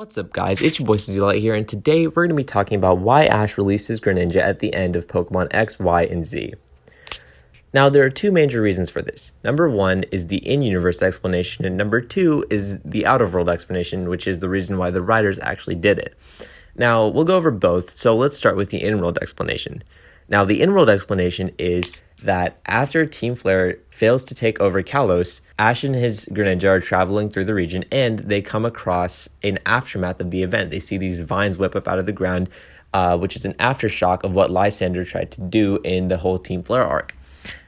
What's up guys, it's your boy Light here, and today we're going to be talking about why Ash releases Greninja at the end of Pokemon X, Y, and Z. Now there are two major reasons for this. Number one is the in-universe explanation, and number two is the out-of-world explanation, which is the reason why the writers actually did it. Now we'll go over both, so let's start with the in-world explanation. Now the in-world explanation is that after Team Flare fails to take over Kalos, Ash and his Greninja are traveling through the region and they come across an aftermath of the event. They see these vines whip up out of the ground, which is an aftershock of what Lysander tried to do in the whole Team Flare arc.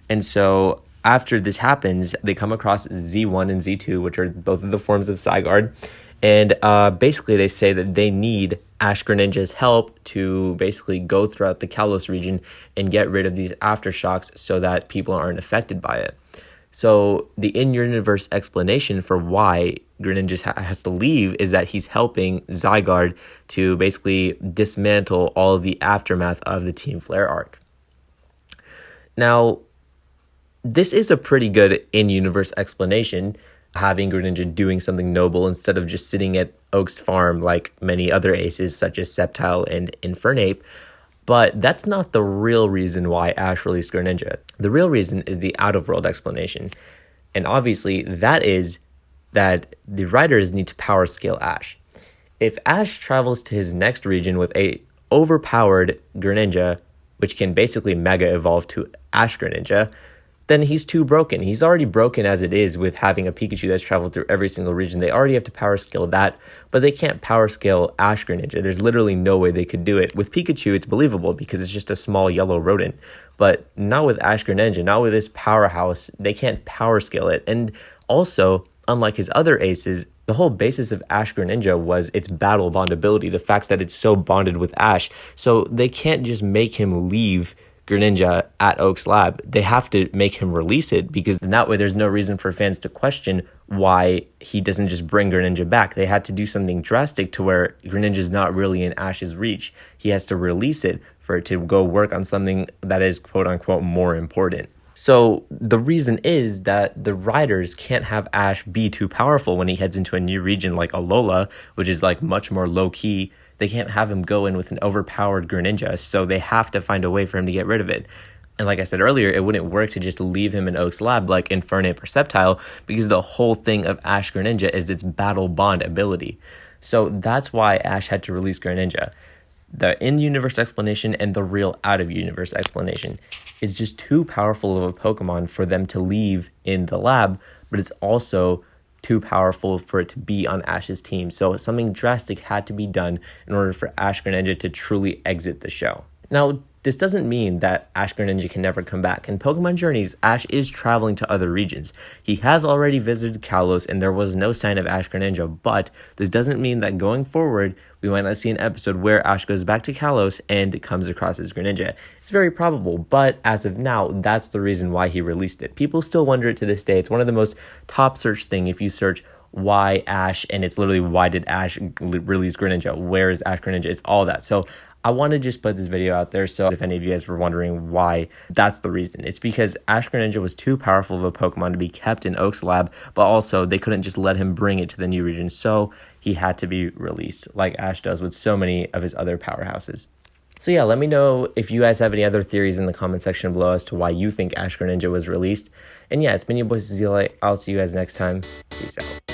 And so after this happens, they come across Z1 and Z2, which are both of the forms of Zygarde. And basically they say that they need ash-greninja's help to basically go throughout the Kalos region and get rid of these aftershocks so that people aren't affected by it. So the in-universe explanation for why Greninja has to leave is that he's helping Zygarde to basically dismantle all of the aftermath of the Team Flare arc. Now, this is a pretty good in-universe explanation, having Greninja doing something noble instead of just sitting at Oak's farm like many other aces such as Sceptile and Infernape. But that's not the real reason why Ash released Greninja. The real reason is the out-of-world explanation. And obviously that is that the writers need to power scale Ash. If Ash travels to his next region with a overpowered Greninja, which can basically mega evolve to Ash Greninja, then he's too broken. He's already broken as it is with having a Pikachu that's traveled through every single region. They already have to power scale that, but they can't power scale Ash Greninja. There's literally no way they could do it. With Pikachu, it's believable because it's just a small yellow rodent, but not with Ash Greninja, not with this powerhouse. They can't power scale it. And also, unlike his other aces, the whole basis of Ash Greninja was its battle bond ability, the fact that it's so bonded with Ash. So they can't just make him leave Greninja at Oak's lab. They have to make him release it, because in that way there's no reason for fans to question why he doesn't just bring Greninja back. They had to do something drastic to where Greninja's not really in Ash's reach. He has to release it for it to go work on something that is quote unquote more important. So the reason is that the writers can't have Ash be too powerful when he heads into a new region like Alola, which is like much more low key. They can't have him go in with an overpowered Greninja, so they have to find a way for him to get rid of it. And like I said earlier, it wouldn't work to just leave him in Oak's lab like Infernape or Sceptile, because the whole thing of Ash Greninja is its battle bond ability. So that's why Ash had to release Greninja. The in-universe explanation and the real out-of-universe explanation. It's just too powerful of a Pokemon for them to leave in the lab, but it's also too powerful for it to be on Ash's team. So something drastic had to be done in order for Ash Greninja to truly exit the show. Now, this doesn't mean that Ash Greninja can never come back. In Pokemon Journeys, Ash is traveling to other regions. He has already visited Kalos and there was no sign of Ash Greninja, but this doesn't mean that going forward, we might not see an episode where Ash goes back to Kalos and comes across his Greninja. It's very probable, but as of now, that's the reason why he released it. People still wonder it to this day. It's one of the most top search thing if you search why Ash, and it's literally why did Ash release Greninja? Where is Ash Greninja? It's all that. So I want to just put this video out there, so if any of you guys were wondering why, that's the reason. It's because Ash Greninja was too powerful of a Pokemon to be kept in Oak's lab, but also they couldn't just let him bring it to the new region, so he had to be released, like Ash does with so many of his other powerhouses. So yeah, let me know if you guys have any other theories in the comment section below as to why you think Ash Greninja was released. And yeah, it's been your boy Light. I'll see you guys next time. Peace out.